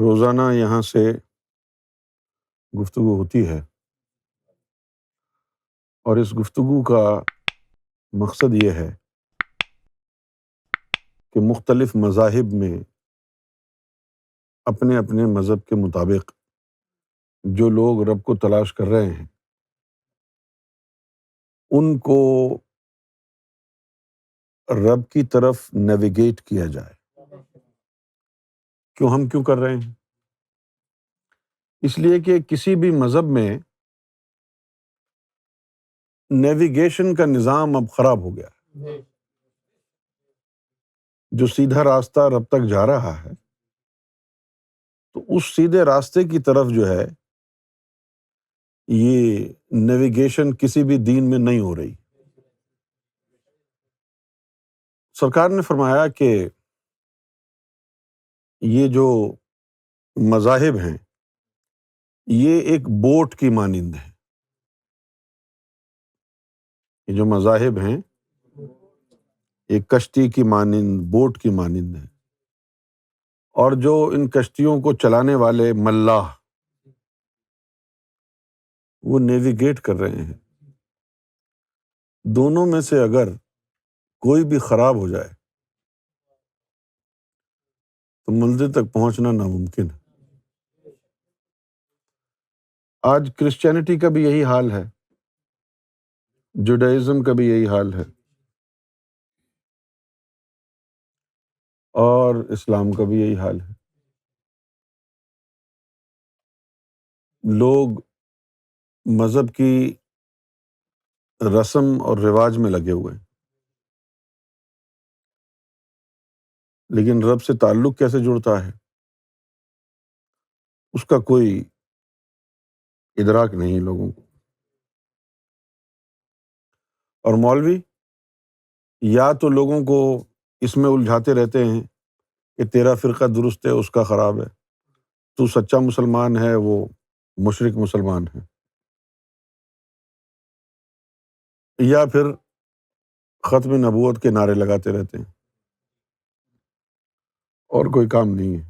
روزانہ یہاں سے گفتگو ہوتی ہے اور اس گفتگو کا مقصد یہ ہے کہ مختلف مذاہب میں اپنے اپنے مذہب کے مطابق جو لوگ رب کو تلاش کر رہے ہیں ان کو رب کی طرف نیویگیٹ کیا جائے۔ ہم کیوں کر رہے ہیں؟ اس لیے کہ کسی بھی مذہب میں نیویگیشن کا نظام اب خراب ہو گیا ہے۔ جو سیدھا راستہ رب تک جا رہا ہے تو اس سیدھے راستے کی طرف جو ہے یہ نیویگیشن کسی بھی دین میں نہیں ہو رہی۔ سرکار نے فرمایا کہ یہ جو مذاہب ہیں یہ ایک بوٹ کی مانند ہیں۔ یہ جو مذاہب ہیں ایک کشتی کی مانند، بوٹ کی مانند ہیں، اور جو ان کشتیوں کو چلانے والے ملاح وہ نیویگیٹ کر رہے ہیں۔ دونوں میں سے اگر کوئی بھی خراب ہو جائے تو منزل تک پہنچنا ناممکن ہے۔ آج کرسچینٹی کا بھی یہی حال ہے، جوڈائزم کا بھی یہی حال ہے، اور اسلام کا بھی یہی حال ہے۔ لوگ مذہب کی رسم اور رواج میں لگے ہوئے ہیں، لیکن رب سے تعلق کیسے جڑتا ہے اس کا کوئی ادراک نہیں لوگوں کو۔ اور مولوی یا تو لوگوں کو اس میں الجھاتے رہتے ہیں کہ تیرا فرقہ درست ہے اس کا خراب ہے، تو سچا مسلمان ہے وہ مشرک مسلمان ہے، یا پھر ختم نبوت کے نعرے لگاتے رہتے ہیں، اور کوئی کام نہیں ہے۔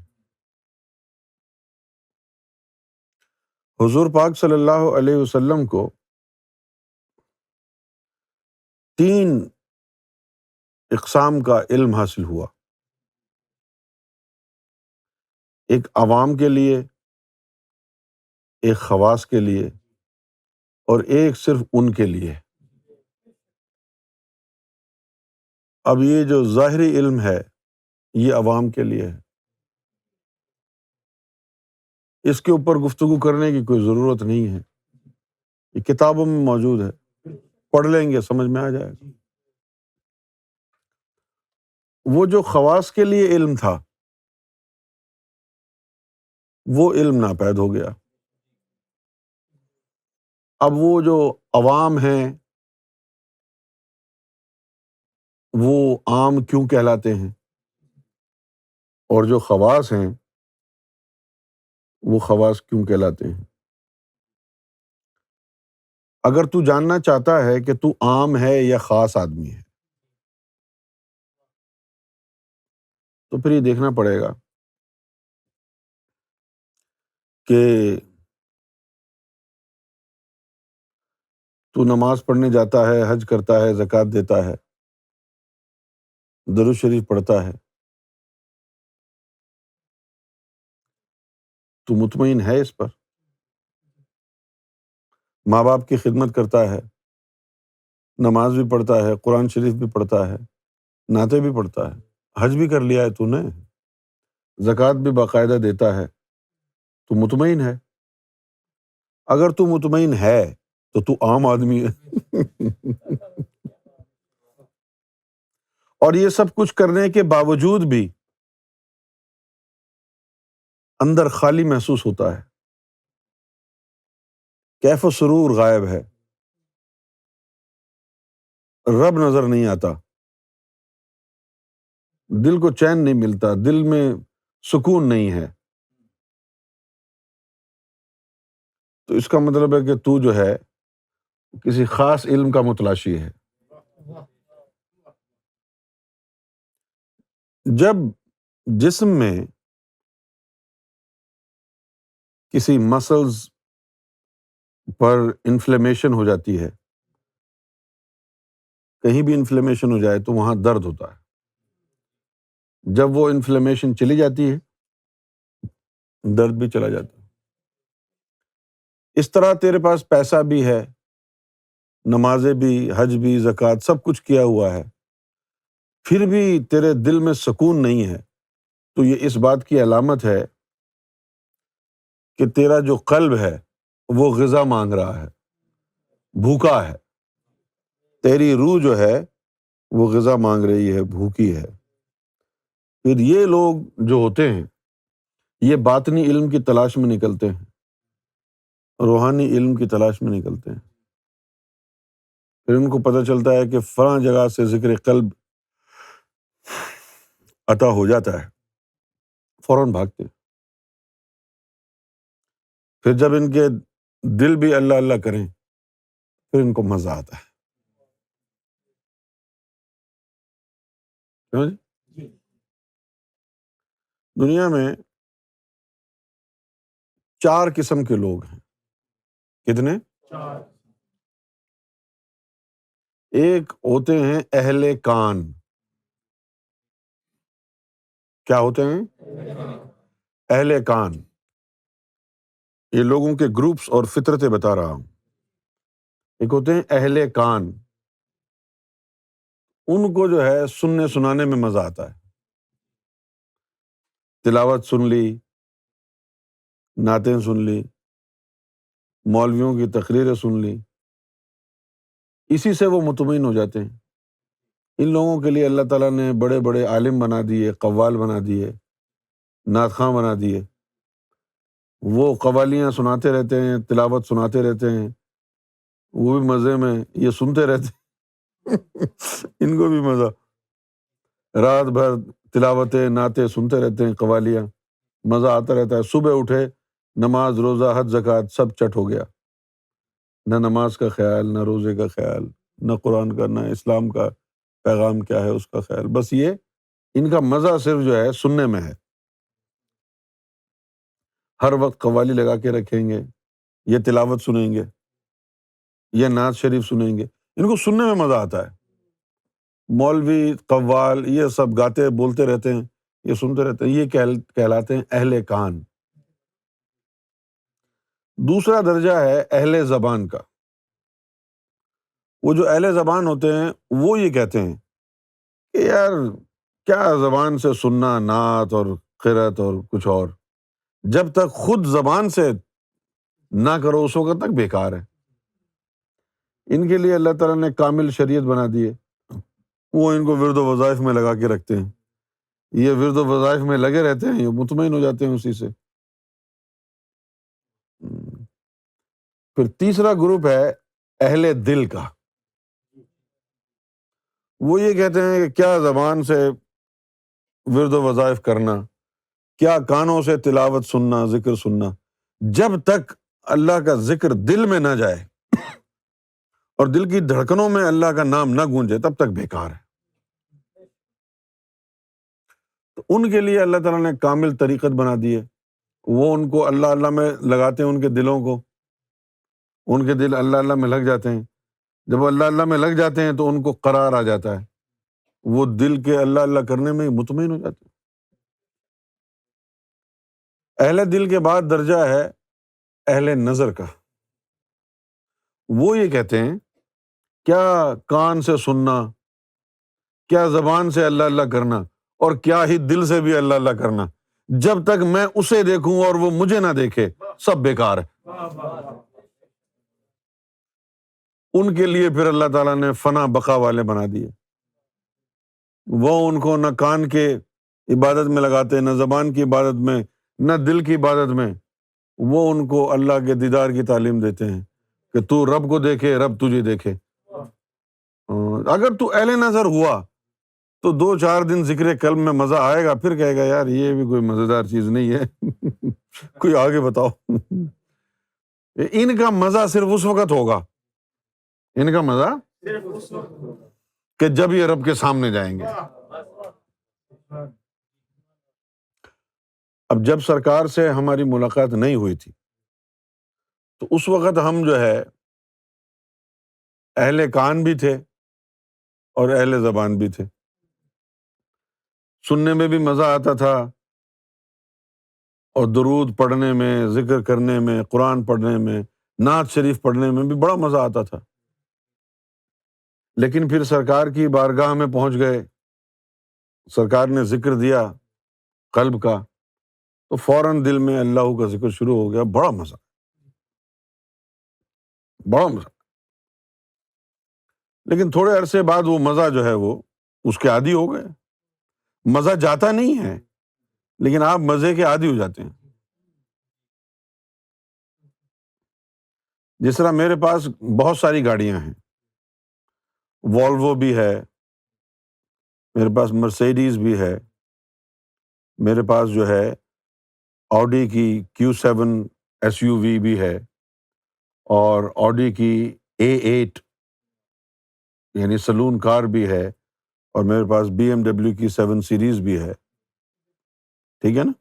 حضور پاک صلی اللہ علیہ وسلم کو 3 اقسام کا علم حاصل ہوا، ایک عوام کے لیے، ایک خواص کے لیے، اور ایک صرف ان کے لیے۔ اب یہ جو ظاہری علم ہے یہ عوام کے لیے ہے، اس کے اوپر گفتگو کرنے کی کوئی ضرورت نہیں ہے، یہ کتابوں میں موجود ہے، پڑھ لیں گے سمجھ میں آ جائے گا۔ وہ جو خواص کے لیے علم تھا وہ علم ناپید ہو گیا۔ اب وہ جو عوام ہیں وہ عام کیوں کہلاتے ہیں، اور جو خواص ہیں وہ خواص کیوں کہلاتے ہیں؟ اگر تو جاننا چاہتا ہے کہ تو عام ہے یا خاص آدمی ہے تو پھر یہ دیکھنا پڑے گا کہ تو نماز پڑھنے جاتا ہے، حج کرتا ہے، زکوٰۃ دیتا ہے، درود شریف پڑھتا ہے، تو مطمئن ہے اس پر؟ ماں باپ کی خدمت کرتا ہے، نماز بھی پڑھتا ہے، قرآن شریف بھی پڑھتا ہے، نعتیں بھی پڑھتا ہے، حج بھی کر لیا ہے تو نے، زکوٰۃ بھی باقاعدہ دیتا ہے، تو مطمئن ہے؟ اگر تو مطمئن ہے تو عام آدمی ہے۔ اور یہ سب کچھ کرنے کے باوجود بھی اندر خالی محسوس ہوتا ہے، کیف و سرور غائب ہے، رب نظر نہیں آتا، دل کو چین نہیں ملتا، دل میں سکون نہیں ہے، تو اس کا مطلب ہے کہ تو جو ہے کسی خاص علم کا متلاشی ہے۔ جب جسم میں کسی مسلز پر انفلیمیشن ہو جاتی ہے، کہیں بھی انفلیمیشن ہو جائے تو وہاں درد ہوتا ہے، جب وہ انفلیمیشن چلی جاتی ہے درد بھی چلا جاتا ہے۔ اس طرح تیرے پاس پیسہ بھی ہے، نمازیں بھی، حج بھی، زکوٰۃ سب کچھ کیا ہوا ہے، پھر بھی تیرے دل میں سکون نہیں ہے، تو یہ اس بات کی علامت ہے کہ تیرا جو قلب ہے وہ غذا مانگ رہا ہے، بھوکا ہے، تیری روح جو ہے وہ غذا مانگ رہی ہے، بھوکی ہے۔ پھر یہ لوگ جو ہوتے ہیں یہ باطنی علم کی تلاش میں نکلتے ہیں، روحانی علم کی تلاش میں نکلتے ہیں، پھر ان کو پتہ چلتا ہے کہ فلاں جگہ سے ذکر قلب عطا ہو جاتا ہے، فوراً بھاگتے ہیں۔ پھر جب ان کے دل بھی اللہ اللہ کریں پھر ان کو مزہ آتا ہے۔ سمجھ؟ دنیا میں 4 قسم کے لوگ ہیں۔ کتنے؟ ایک ہوتے ہیں اہل کان۔ کیا ہوتے ہیں؟ اہل کان۔ یہ لوگوں کے گروپس اور فطرتیں بتا رہا ہوں۔ ایک ہوتے ہیں اہل کان، ان کو جو ہے سننے سنانے میں مزہ آتا ہے، تلاوت سن لی، نعتیں سن لی، مولویوں کی تقریریں سن لی، اسی سے وہ مطمئن ہو جاتے ہیں۔ ان لوگوں کے لیے اللہ تعالیٰ نے بڑے بڑے عالم بنا دیے، قوال بنا دیے، نعت خواں بنا دیے، وہ قوالیاں سناتے رہتے ہیں، تلاوت سناتے رہتے ہیں، وہ بھی مزے میں، یہ سنتے رہتے ہیں ان کو بھی مزہ، رات بھر تلاوتیں نعتیں سنتے رہتے ہیں، قوالیاں، مزہ آتا رہتا ہے۔ صبح اٹھے، نماز، روزہ، حج، زکوٰۃ سب چٹ ہو گیا، نہ نماز کا خیال، نہ روزے کا خیال، نہ قرآن کا، نہ اسلام کا پیغام کیا ہے اس کا خیال، بس یہ ان کا مزہ صرف جو ہے سننے میں ہے۔ ہر وقت قوالی لگا کے رکھیں گے، یہ تلاوت سنیں گے، یہ نعت شریف سنیں گے، ان کو سننے میں مزہ آتا ہے۔ مولوی، قوال یہ سب گاتے بولتے رہتے ہیں، یہ سنتے رہتے ہیں، یہ کہلاتے ہیں اہل کان۔ دوسرا درجہ ہے اہل زبان کا۔ وہ جو اہل زبان ہوتے ہیں وہ یہ کہتے ہیں کہ یار کیا زبان سے سننا نعت اور قرأت اور کچھ اور، جب تک خود زبان سے نہ کرو اس وقت تک بیکار ہے۔ ان کے لیے اللہ تعالیٰ نے کامل شریعت بنا دی ہے، وہ ان کو ورد و وظائف میں لگا کے رکھتے ہیں، یہ ورد و وظائف میں لگے رہتے ہیں، یہ مطمئن ہو جاتے ہیں اسی سے۔ پھر تیسرا گروپ ہے اہل دل کا۔ وہ یہ کہتے ہیں کہ کیا زبان سے ورد و وظائف کرنا، کیا کانوں سے تلاوت سننا، ذکر سننا، جب تک اللہ کا ذکر دل میں نہ جائے اور دل کی دھڑکنوں میں اللہ کا نام نہ گونجے تب تک بیکار ہے۔ تو ان کے لیے اللہ تعالیٰ نے کامل طریقت بنا دی ہے، وہ ان کو اللہ اللہ میں لگاتے ہیں، ان کے دلوں کو، ان کے دل اللہ اللہ میں لگ جاتے ہیں۔ جب وہ اللہ اللہ میں لگ جاتے ہیں تو ان کو قرار آ جاتا ہے، وہ دل کے اللہ اللہ کرنے میں مطمئن ہو جاتے ہیں۔ اہل دل کے بعد درجہ ہے اہل نظر کا۔ وہ یہ کہتے ہیں کیا کان سے سننا، کیا زبان سے اللہ اللہ کرنا، اور کیا ہی دل سے بھی اللہ اللہ کرنا، جب تک میں اسے دیکھوں اور وہ مجھے نہ دیکھے سب بیکار ہے۔ ان کے لیے پھر اللہ تعالیٰ نے فنا بقا والے بنا دیے، وہ ان کو نہ کان کے عبادت میں لگاتے، نہ زبان کی عبادت میں، نہ دل کی عبادت میں، وہ ان کو اللہ کے دیدار کی تعلیم دیتے ہیں کہ تو رب کو دیکھے، رب تجھے دیکھے۔ اگر تو اہل نظر ہوا تو 2-4 دن ذکر قلب میں مزہ آئے گا، پھر کہے گا یار یہ بھی کوئی مزیدار چیز نہیں ہے کوئی آگے بتاؤ۔ ان کا مزہ صرف اس وقت ہوگا، ان کا مزہ کہ جب یہ رب کے سامنے جائیں گے۔ اب جب سرکار سے ہماری ملاقات نہیں ہوئی تھی تو اس وقت ہم جو ہے اہل کان بھی تھے اور اہل زبان بھی تھے، سننے میں بھی مزہ آتا تھا اور درود پڑھنے میں، ذکر کرنے میں، قرآن پڑھنے میں، نعت شریف پڑھنے میں بھی بڑا مزہ آتا تھا۔ لیکن پھر سرکار کی بارگاہ میں پہنچ گئے، سرکار نے ذکر دیا قلب کا، تو فوراً دل میں اللہ کا ذکر شروع ہو گیا، بڑا مزہ، بڑا مزہ۔ لیکن تھوڑے عرصے بعد وہ مزہ جو ہے وہ اس کے عادی ہو گئے۔ مزہ جاتا نہیں ہے، لیکن آپ مزے کے عادی ہو جاتے ہیں۔ جس طرح میرے پاس بہت ساری گاڑیاں ہیں، والوو بھی ہے، میرے پاس مرسیڈیز بھی ہے، میرے پاس جو ہے آڈی کی Q7 SUV بھی ہے، اور آڈی کی A8 یعنی سلون کار بھی ہے، اور میرے پاس BMW کی 7 سیریز بھی ہے، ٹھیک ہے نا؟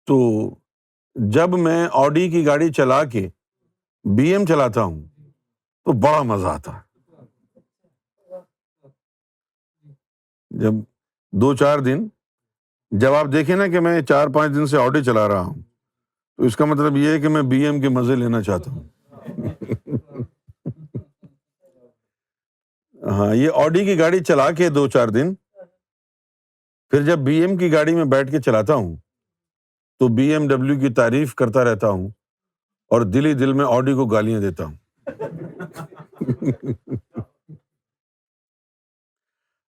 تو جب میں آڈی کی گاڑی چلا کے BM چلاتا ہوں تو بڑا مزہ آتا ہے۔ جب 2-4 دن، جب آپ دیکھیں نا کہ میں 4-5 دن سے آڈی چلا رہا ہوں، تو اس کا مطلب یہ ہے کہ میں BM کے مزے لینا چاہتا ہوں۔ ہاں، یہ آڈی کی گاڑی چلا کے 2-4 دن، پھر جب BM کی گاڑی میں بیٹھ کے چلاتا ہوں تو BMW کی تعریف کرتا رہتا ہوں اور دل ہی دل میں آڈی کو گالیاں دیتا ہوں۔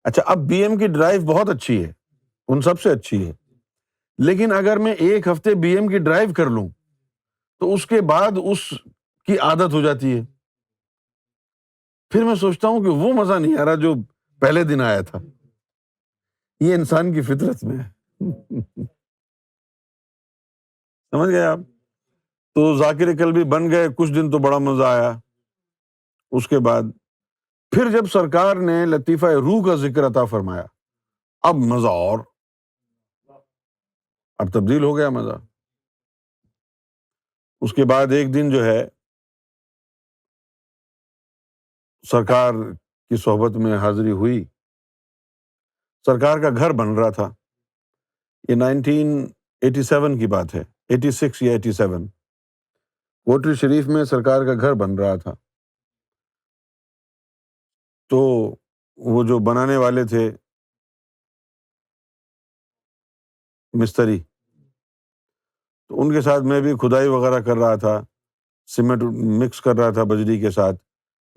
اچھا، اب BM کی ڈرائیو بہت اچھی ہے، ان سب سے اچھی ہے، لیکن اگر میں ایک ہفتے BM کی ڈرائیو کر لوں تو اس کے بعد اس کی عادت ہو جاتی ہے، پھر میں سوچتا ہوں کہ وہ مزہ نہیں آ رہا جو پہلے دن آیا تھا۔ یہ انسان کی فطرت میں ہے۔ سمجھ گئے آپ؟ تو ذاکر قلبی بن گئے، کچھ دن تو بڑا مزہ آیا، اس کے بعد پھر جب سرکار نے لطیفہ روح کا ذکر عطا فرمایا، اب مزہ، اور اب تبدیل ہو گیا مزہ۔ اس کے بعد ایک دن جو ہے سرکار کی صحبت میں حاضری ہوئی، سرکار کا گھر بن رہا تھا، یہ 1987 کی بات ہے، 86 یا 87، کوٹری شریف میں سرکار کا گھر بن رہا تھا۔ تو وہ جو بنانے والے تھے مستری، تو ان کے ساتھ میں بھی کھدائی وغیرہ کر رہا تھا، سیمنٹ مکس کر رہا تھا بجری کے ساتھ،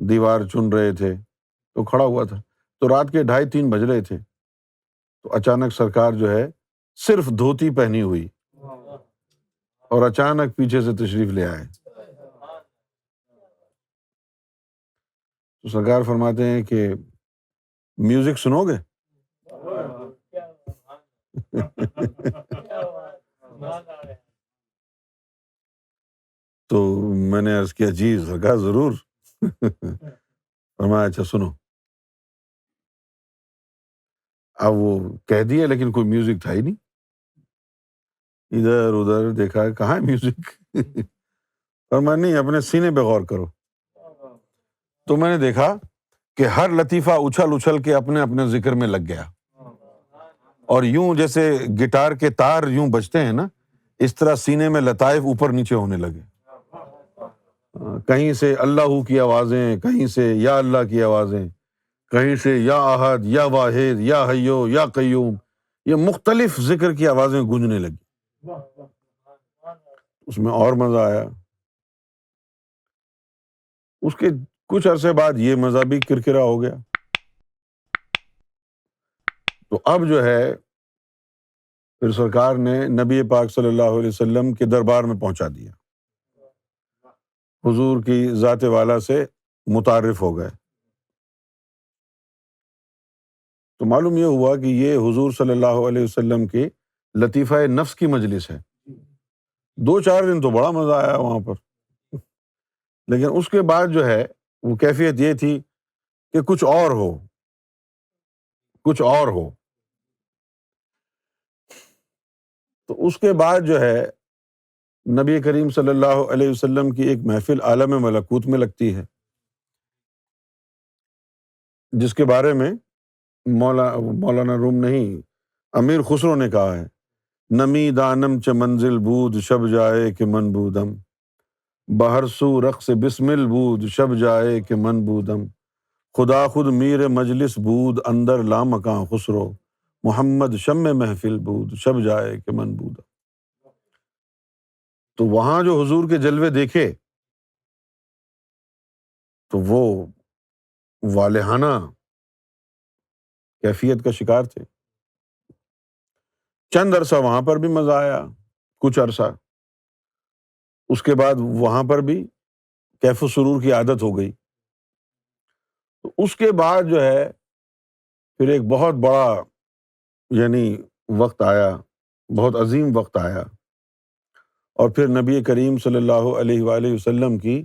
دیوار چن رہے تھے، تو کھڑا ہوا تھا، تو رات کے 2:30-3 بج رہے تھے، تو اچانک سرکار جو ہے صرف دھوتی پہنی ہوئی اور اچانک پیچھے سے تشریف لے آئے۔ تو سرکار فرماتے ہیں کہ میوزک سنو گے؟ تو میں نے عرض کیا جی سرکار ضرور۔ فرمایا اچھا سنو۔ اب وہ کہہ دیا لیکن کوئی میوزک تھا ہی نہیں، ادھر ادھر دیکھا کہاں ہے میوزک۔ فرمایا نہیں، اپنے سینے پہ غور کرو۔ تو میں نے دیکھا کہ ہر لطیفہ اچھل اچھل کے اپنے اپنے ذکر میں لگ گیا، اور یوں جیسے گٹار کے تار یوں بجتے ہیں نا، اس طرح سینے میں لطائف اوپر نیچے ہونے لگے، کہیں سے اللہ کی آوازیں، کہیں سے یا اللہ کی آوازیں، کہیں سے یا احد یا واحد یا حیو یا قیوم، یہ مختلف ذکر کی آوازیں گونجنے لگی، اس میں اور مزہ آیا۔ اس کے کچھ عرصے بعد یہ مزہ بھی کرکرا ہو گیا، تو اب جو ہے پھر سرکار نے نبی پاک صلی اللہ علیہ وسلم کے دربار میں پہنچا دیا، حضور کی ذات والا سے متعارف ہو گئے، تو معلوم یہ ہوا کہ یہ حضور صلی اللہ علیہ وسلم کی لطیفہ نفس کی مجلس ہے۔ 2-4 دن تو بڑا مزہ آیا وہاں پر، لیکن اس کے بعد جو ہے وہ کیفیت یہ تھی کہ کچھ اور ہو، کچھ اور ہو۔ تو اس کے بعد جو ہے نبی کریم صلی اللہ علیہ وسلم کی ایک محفل عالم ملکوت میں لگتی ہے، جس کے بارے میں مولانا روم نہیں، امیر خسرو نے کہا ہے، نمی دانم چ منزل بود شب جائے کہ من بودم، بہر سو رقص بسمل بود شب جائے کہ من بودم، خدا خود میر مجلس بود اندر لامکاں خسرو، محمد شم محفل بود شب جائے کہ من بودم۔ تو وہاں جو حضور کے جلوے دیکھے تو وہ والہانہ کیفیت کا شکار تھے۔ چند عرصہ وہاں پر بھی مزہ آیا، کچھ عرصہ، اس کے بعد وہاں پر بھی کیف و سرور کی عادت ہو گئی۔ تو اس کے بعد جو ہے پھر ایک بہت بڑا یعنی وقت آیا، بہت عظیم وقت آیا، اور پھر نبی کریم صلی اللہ علیہ وآلہ وسلم کی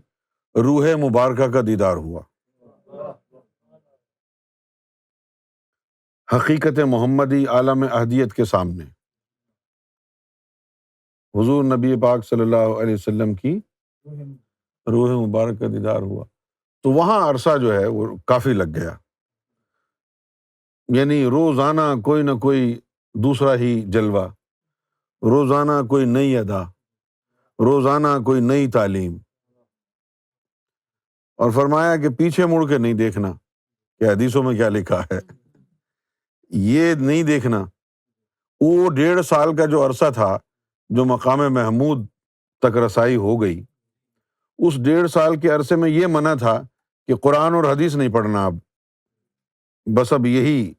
روح مبارکہ کا دیدار ہوا۔ حقیقت محمدی عالم احدیت کے سامنے حضور نبی پاک صلی اللہ علیہ وسلم کی روح مبارک کا دیدار ہوا۔ تو وہاں عرصہ جو ہے وہ کافی لگ گیا، یعنی روزانہ کوئی نہ کوئی دوسرا ہی جلوہ، روزانہ کوئی نئی ادا، روزانہ کوئی نئی تعلیم، اور فرمایا کہ پیچھے مڑ کے نہیں دیکھنا کہ حدیثوں میں کیا لکھا ہے، یہ نہیں دیکھنا۔ وہ 1.5 سال کا جو عرصہ تھا، جو مقام محمود تک رسائی ہو گئی، اس 1.5 سال کے عرصے میں یہ منع تھا کہ قرآن اور حدیث نہیں پڑھنا، اب بس اب یہی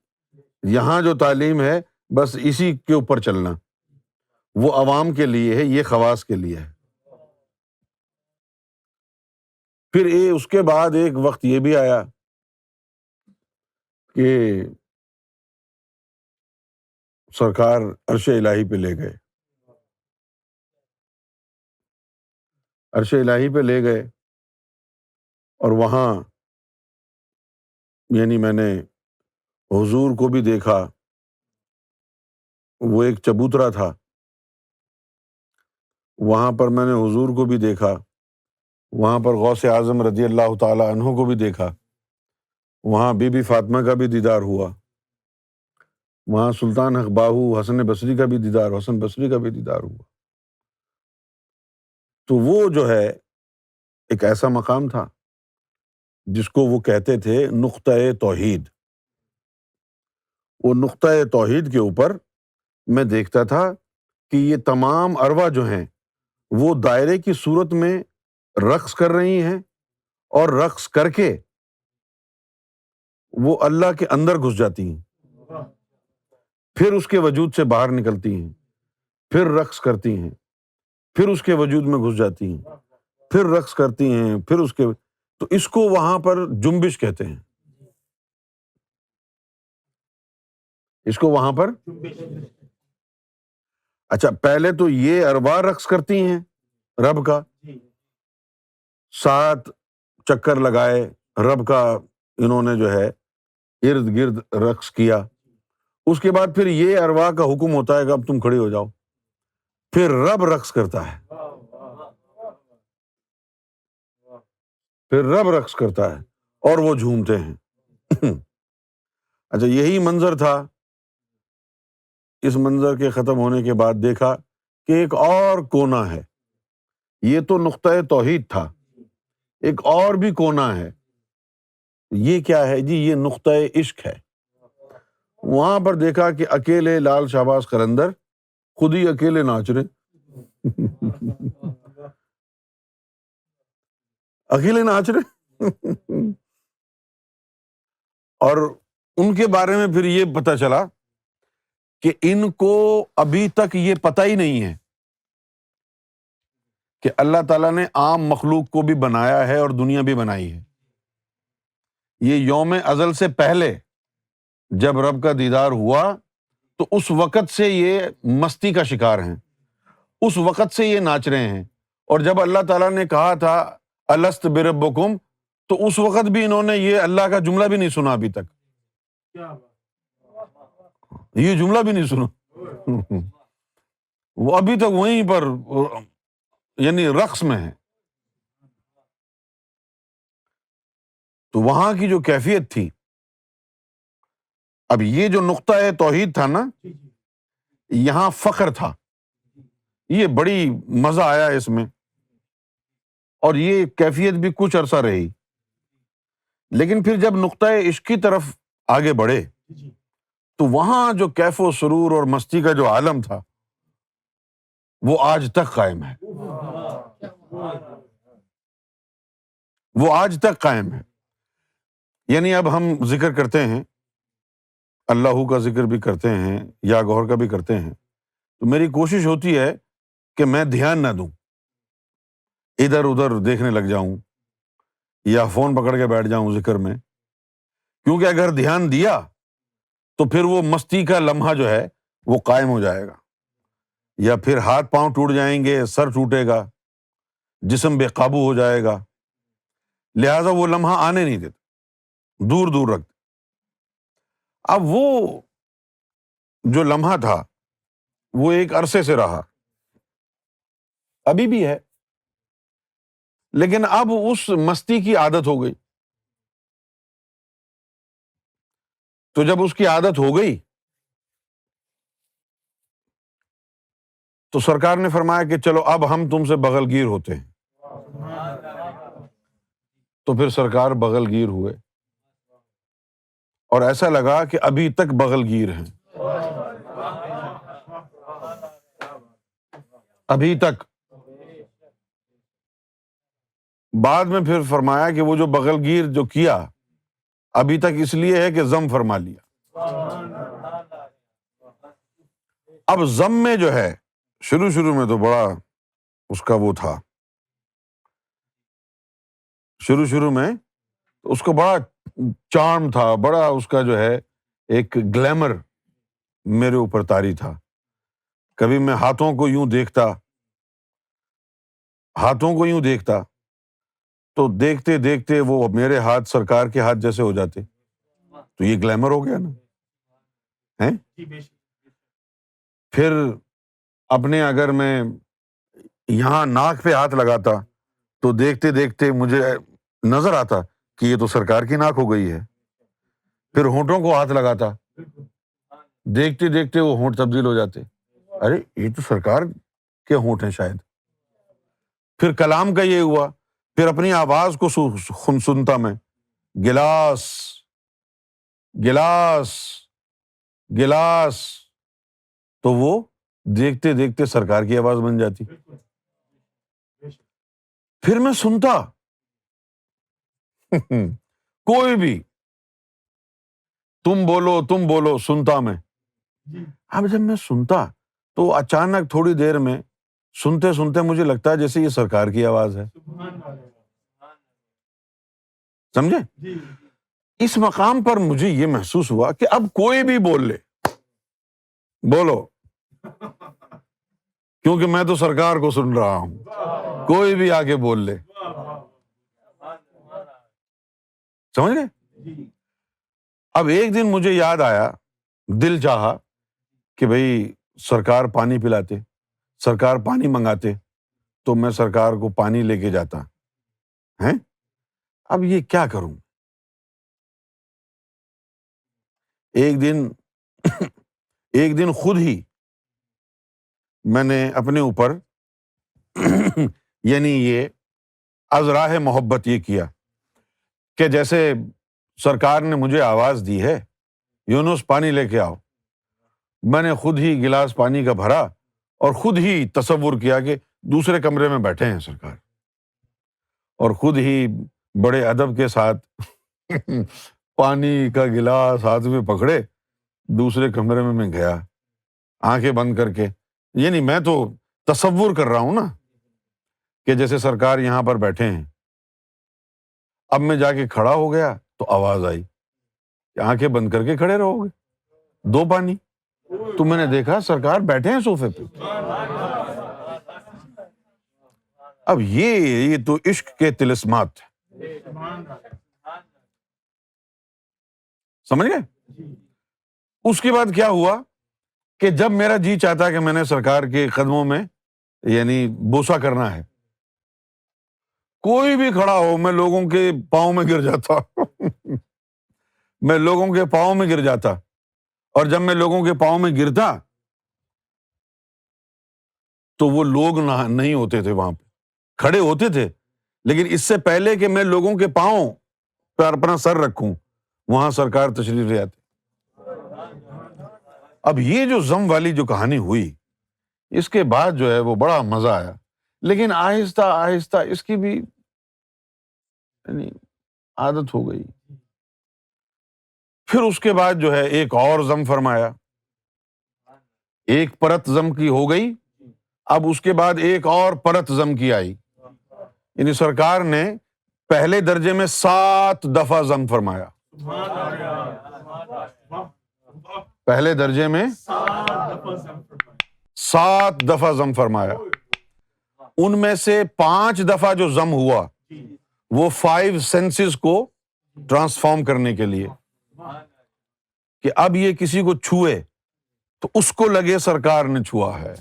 یہاں جو تعلیم ہے بس اسی کے اوپر چلنا، وہ عوام کے لیے ہے، یہ خواص کے لیے ہے۔ پھر اس کے بعد ایک وقت یہ بھی آیا کہ سرکار عرش الہی پہ لے گئے، عرش الہی پہ لے گئے، اور وہاں یعنی میں نے حضور کو بھی دیکھا، وہ ایک چبوترا تھا، وہاں پر میں نے حضور کو بھی دیکھا، وہاں پر غوث اعظم رضی اللہ تعالی عنہ کو بھی دیکھا، وہاں بی بی فاطمہ کا بھی دیدار ہوا، وہاں سلطان حق باہو حسن بصری کا بھی دیدار، حسن بصری کا بھی دیدار ہوا۔ تو وہ جو ہے ایک ایسا مقام تھا جس کو وہ کہتے تھے نقطہ توحید۔ وہ نقطہ توحید کے اوپر میں دیکھتا تھا کہ یہ تمام ارواح جو ہیں وہ دائرے کی صورت میں رقص کر رہی ہیں، اور رقص کر کے وہ اللہ کے اندر گھس جاتی ہیں، پھر اس کے وجود سے باہر نکلتی ہیں، پھر رقص کرتی ہیں، پھر اس کے وجود میں گھس جاتی ہیں، پھر رقص کرتی ہیں، پھر اس کے، تو اس کو وہاں پر جنبش کہتے ہیں، اس کو وہاں پر۔ اچھا، پہلے تو یہ ارواح رقص کرتی ہیں رب کا، 7 چکر لگائے رب کا، انہوں نے جو ہے ارد گرد رقص کیا، اس کے بعد پھر یہ ارواح کا حکم ہوتا ہے کہ اب تم کھڑے ہو جاؤ، پھر رب رقص کرتا ہے، پھر رب رقص کرتا ہے اور وہ جھومتے ہیں۔ اچھا، یہی منظر تھا، اس منظر کے ختم ہونے کے بعد دیکھا کہ ایک اور کونا ہے، یہ تو نقطہ توحید تھا، ایک اور بھی کونا ہے، یہ کیا ہے جی؟ یہ نقطہ عشق ہے۔ وہاں پر دیکھا کہ اکیلے لال شہباز قلندر خود ہی اکیلے ناچ رہے، اکیلے ناچ رہے، اور ان کے بارے میں پھر یہ پتہ چلا کہ ان کو ابھی تک یہ پتہ ہی نہیں ہے کہ اللہ تعالیٰ نے عام مخلوق کو بھی بنایا ہے اور دنیا بھی بنائی ہے۔ یہ یوم ازل سے پہلے جب رب کا دیدار ہوا تو اس وقت سے یہ مستی کا شکار ہیں، اس وقت سے یہ ناچ رہے ہیں، اور جب اللہ تعالیٰ نے کہا تھا الست بربکم، تو اس وقت بھی انہوں نے یہ اللہ کا جملہ بھی نہیں سنا ابھی تک، یہ جملہ بھی نہیں سنا، وہ ابھی تک وہیں پر یعنی رقص میں ہیں. تو وہاں کی جو کیفیت تھی، اب یہ جو نقطہ توحید تھا نا، یہاں فخر تھا، یہ بڑی مزہ آیا اس میں، اور یہ کیفیت بھی کچھ عرصہ رہی. لیکن پھر جب نقطہ عشق کی طرف آگے بڑھے تو وہاں جو کیف و سرور اور مستی کا جو عالم تھا وہ آج تک قائم ہے. وہ آج تک قائم ہے. یعنی اب ہم ذکر کرتے ہیں، اللہ کا ذکر بھی کرتے ہیں یا گوہر کا بھی کرتے ہیں، تو میری کوشش ہوتی ہے کہ میں دھیان نہ دوں، ادھر ادھر دیکھنے لگ جاؤں یا فون پکڑ کے بیٹھ جاؤں ذکر میں، کیونکہ اگر دھیان دیا تو پھر وہ مستی کا لمحہ جو ہے وہ قائم ہو جائے گا، یا پھر ہاتھ پاؤں ٹوٹ جائیں گے، سر ٹوٹے گا، جسم بے قابو ہو جائے گا. لہٰذا وہ لمحہ آنے نہیں دیتے، دور دور رکھتے. اب وہ جو لمحہ تھا وہ ایک عرصے سے رہا، ابھی بھی ہے، لیکن اب اس مستی کی عادت ہو گئی. تو جب اس کی عادت ہو گئی تو سرکار نے فرمایا کہ چلو اب ہم تم سے بغل گیر ہوتے ہیں. تو پھر سرکار بغل گیر ہوئے، اور ایسا لگا کہ ابھی تک بغل گیر ہیں، ابھی تک. بعد میں پھر فرمایا کہ وہ جو بغل گیر جو کیا ابھی تک اس لیے ہے کہ ضم فرما لیا. اب ضم میں جو ہے شروع میں تو بڑا اس کا وہ تھا، شروع میں اس کو بڑا چارم تھا، بڑا اس کا جو ہے ایک گلیمر میرے اوپر طاری تھا. کبھی میں ہاتھوں کو یوں دیکھتا تو دیکھتے دیکھتے وہ میرے ہاتھ سرکار کے ہاتھ جیسے ہو جاتے، تو یہ گلیمر ہو گیا نا ہیں. پھر اپنے اگر میں یہاں ناک پہ ہاتھ لگاتا تو دیکھتے دیکھتے مجھے نظر آتا کہ یہ تو سرکار کی ناک ہو گئی ہے. پھر ہونٹوں کو ہاتھ لگاتا، دیکھتے دیکھتے وہ ہونٹ تبدیل ہو جاتے، ارے یہ تو سرکار کے ہونٹ ہیں شاید. پھر کلام کا یہ ہوا، پھر اپنی آواز کو سنتا میں، گلاس گلاس گلاس، تو وہ دیکھتے دیکھتے سرکار کی آواز بن جاتی. پھر میں سنتا کوئی بھی تم بولو سنتا میں. اب جب میں سنتا تو اچانک تھوڑی دیر میں سنتے سنتے مجھے لگتا ہے جیسے یہ سرکار کی آواز ہے. سمجھے؟ اس مقام پر مجھے یہ محسوس ہوا کہ اب کوئی بھی بولو، کیونکہ میں تو سرکار کو سن رہا ہوں، کوئی بھی آگے بول لے. سمجھ گئے؟ اب ایک دن مجھے یاد آیا، دل چاہا کہ بھئی سرکار پانی پلاتے، سرکار پانی منگاتے تو میں سرکار کو پانی لے کے جاتا ہیں. اب یہ کیا کروں؟ ایک دن خود ہی میں نے اپنے اوپر یعنی یہ از راہ محبت یہ کیا کہ جیسے سرکار نے مجھے آواز دی ہے یونس پانی لے کے آؤ، میں نے خود ہی گلاس پانی کا بھرا اور خود ہی تصور کیا کہ دوسرے کمرے میں بیٹھے ہیں سرکار، اور خود ہی بڑے ادب کے ساتھ پانی کا گلاس ہاتھ میں پکڑے دوسرے کمرے میں گیا آنکھیں بند کر کے. یعنی میں تو تصور کر رہا ہوں نا کہ جیسے سرکار یہاں پر بیٹھے ہیں. اب میں جا کے کھڑا ہو گیا تو آواز آئی کہ آنکھیں بند کر کے کھڑے رہو گے، دو پانی. تو میں نے دیکھا سرکار بیٹھے ہیں صوفے پہ. اب یہ تو عشق کے طلسمات ہیں، سمجھ گئے؟ اس کے بعد کیا ہوا کہ جب میرا جی چاہتا کہ میں نے سرکار کے قدموں میں یعنی بوسہ کرنا ہے. کوئی بھی کھڑا ہو میں لوگوں کے پاؤں میں گر جاتا میں لوگوں کے پاؤں میں گر جاتا. اور جب میں لوگوں کے پاؤں میں گرتا تو وہ لوگ نہیں ہوتے تھے وہاں پہ، کھڑے ہوتے تھے، لیکن اس سے پہلے کہ میں لوگوں کے پاؤں پر اپنا سر رکھوں وہاں سرکار تشریف لے آتے. اب یہ جو ضم والی جو کہانی ہوئی اس کے بعد جو ہے وہ بڑا مزہ آیا، لیکن آہستہ آہستہ اس کی بھی یعنی عادت ہو گئی. پھر اس کے بعد جو ہے ایک اور ضم فرمایا، ایک پرت ضم کی ہو گئی، اب اس کے بعد ایک اور پرت ضم کی آئی. یعنی سرکار نے پہلے درجے میں 7 دفعہ ضم فرمایا. پہلے درجے میں 7 دفعہ ضم فرمایا. ان میں سے 5 دفعہ جو ضم ہوا وہ 5 سینسز کو ٹرانسفارم کرنے کے لیے کہ اب یہ کسی کو چھوئے تو اس کو لگے سرکار نے چھوا ہے،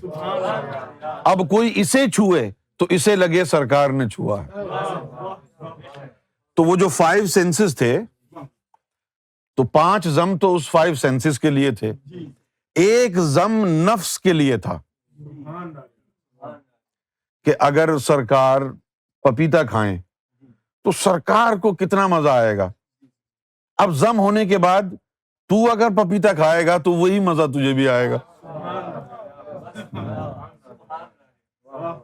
اب کوئی اسے چھوئے تو اسے لگے سرکار نے چھوا ہے. تو وہ جو 5 سینسز تھے تو 5 ضم تو اس 5 سینسز کے لیے تھے، ایک ضم نفس کے لیے تھا کہ اگر سرکار پپیتا کھائیں تو سرکار کو کتنا مزہ آئے گا. اب ضم ہونے کے بعد تو اگر پپیتا کھائے گا تو وہی مزہ تجھے بھی آئے گا.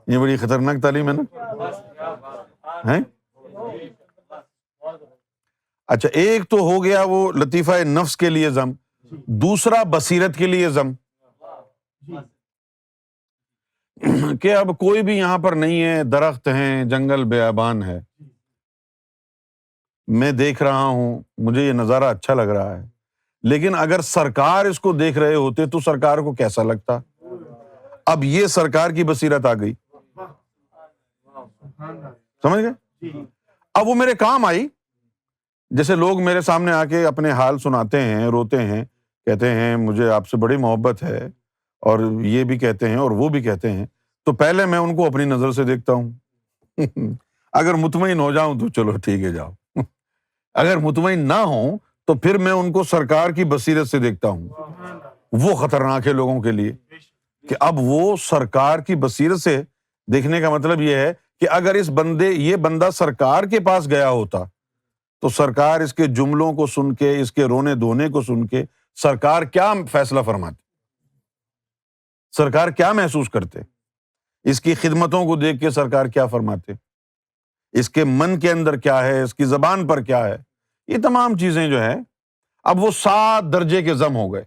یہ بڑی خطرناک تعلیم ہے نا. اچھا، ایک تو ہو گیا وہ لطیفہ نفس کے لیے ضم، دوسرا بصیرت کے لیے ضم کہ اب کوئی بھی یہاں پر نہیں ہے، درخت ہیں، جنگل بیابان ہے، میں دیکھ رہا ہوں، مجھے یہ نظارہ اچھا لگ رہا ہے، لیکن اگر سرکار اس کو دیکھ رہے ہوتے تو سرکار کو کیسا لگتا. اب یہ سرکار کی بصیرت آ گئی، سمجھ گئے. اب وہ میرے کام آئی. جیسے لوگ میرے سامنے آ کے اپنے حال سناتے ہیں، روتے ہیں، کہتے ہیں مجھے آپ سے بڑی محبت ہے، اور یہ بھی کہتے ہیں اور وہ بھی کہتے ہیں، تو پہلے میں ان کو اپنی نظر سے دیکھتا ہوں. اگر مطمئن ہو جاؤں تو چلو ٹھیک ہے جاؤ، اگر مطمئن نہ ہوں تو پھر میں ان کو سرکار کی بصیرت سے دیکھتا ہوں. وہ خطرناک ہے لوگوں کے لیے کہ اب وہ سرکار کی بصیرت سے دیکھنے کا مطلب یہ ہے کہ اگر یہ بندہ سرکار کے پاس گیا ہوتا تو سرکار اس کے جملوں کو سن کے، اس کے رونے دھونے کو سن کے سرکار کیا فیصلہ فرماتے، سرکار کیا محسوس کرتے، اس کی خدمتوں کو دیکھ کے سرکار کیا فرماتے، اس کے من کے اندر کیا ہے، اس کی زبان پر کیا ہے. یہ تمام چیزیں جو ہے اب وہ 7 درجے کے ضم ہو گئے.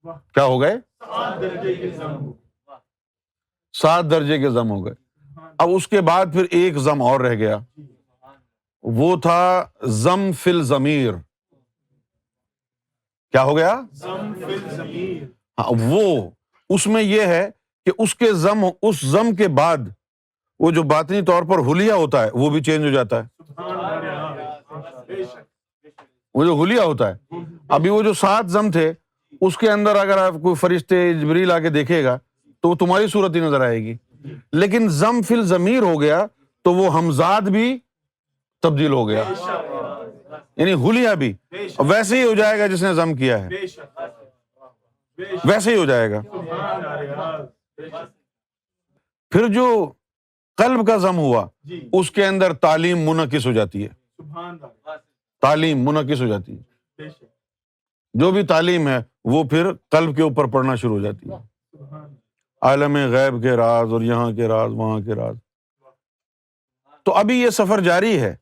کیا ہو گئے؟ 7 درجے کے ضم ہو گئے. اب اس کے بعد پھر ایک ضم اور رہ گیا، وہ تھا ضم فی الضمیر. کیا ہو گیا؟ ہاں، وہ اس میں یہ ہے کہ اس ضم کے بعد وہ جو باطنی طور پر حلیہ ہوتا ہے وہ بھی چینج ہو جاتا ہے. وہ جو حلیہ ہوتا ہے، ابھی وہ جو 7 ضم تھے اس کے اندر اگر آپ کوئی فرشتے جبریل آ کے دیکھے گا تو وہ تمہاری صورت ہی نظر آئے گی. لیکن ضم فی الضمیر ہو گیا تو وہ ہمزاد بھی تبدیل ہو گیا، یعنی حلیہ بھی ویسے ہی ہو جائے گا جس نے ضم کیا ہے، ویسے ہی ہو جائے گا. پھر جو قلب کا ضم ہوا اس کے اندر تعلیم منعکس ہو جاتی ہے، تعلیم منعکس ہو جاتی ہے. جو بھی تعلیم ہے وہ پھر قلب کے اوپر پڑھنا شروع ہو جاتی ہے، عالم غیب کے راز اور یہاں کے راز وہاں کے راز. تو ابھی یہ سفر جاری ہے.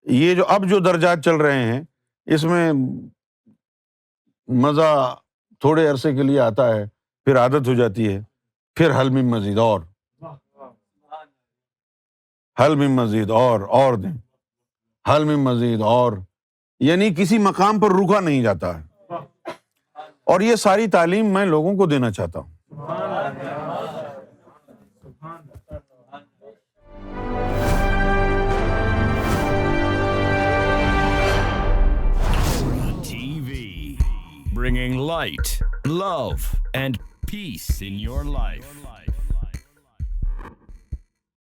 یہ جو اب جو درجات چل رہے ہیں اس میں مزہ تھوڑے عرصے کے لیے آتا ہے، پھر عادت ہو جاتی ہے، پھر حل من مزید اور حل من مزید اور دیں، حل من مزید اور، یعنی کسی مقام پر رکا نہیں جاتا ہے. اور یہ ساری تعلیم میں لوگوں کو دینا چاہتا ہوں. bringing light, love, and peace in your life.